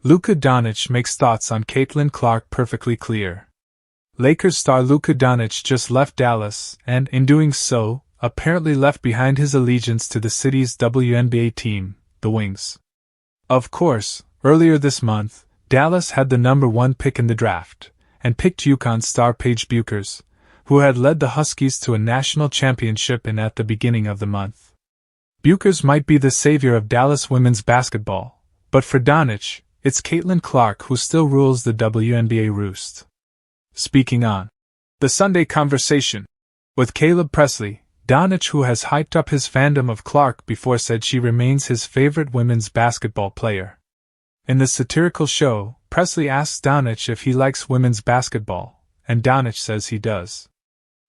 Luka Doncic makes thoughts on Caitlin Clark perfectly clear. Lakers star Luka Doncic just left Dallas and, in doing so, apparently left behind his allegiance to the city's WNBA team, the Wings. Of course, earlier this month, Dallas had the number 1 pick in the draft, and picked UConn star Paige Bueckers, who had led the Huskies to a national championship at the beginning of the month. Bueckers might be the savior of Dallas women's basketball, but for Doncic, it's Caitlin Clark who still rules the WNBA roost. Speaking on The Sunday Conversation with Caleb Presley, Doncic, who has hyped up his fandom of Clark before, said she remains his favorite women's basketball player. In the satirical show, Presley asks Doncic if he likes women's basketball, and Doncic says he does.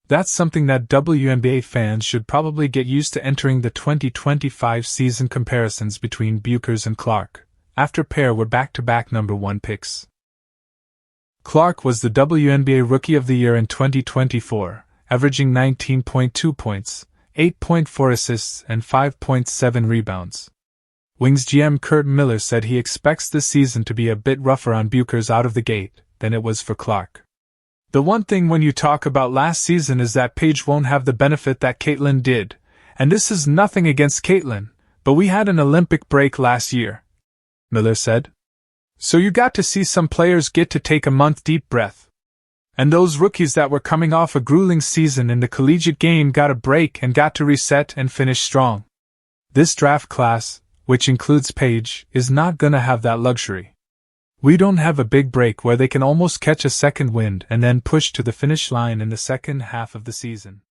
That's something that WNBA fans should probably get used to entering the 2025 season. Comparisons between Bueckers and Clark, after pair were back-to-back number 1 picks. Clark was the WNBA Rookie of the Year in 2024, averaging 19.2 points, 8.4 assists and 5.7 rebounds. Wings GM Curt Miller said he expects this season to be a bit rougher on Bueckers out of the gate than it was for Clark. The one thing when you talk about last season is that Paige won't have the benefit that Caitlin did, and this is nothing against Caitlin, but we had an Olympic break last year, Miller said. So you got to see some players get to take a month deep breath. And those rookies that were coming off a grueling season in the collegiate game got a break and got to reset and finish strong. This draft class, which includes Paige, is not gonna have that luxury. We don't have a big break where they can almost catch a second wind and then push to the finish line in the second half of the season.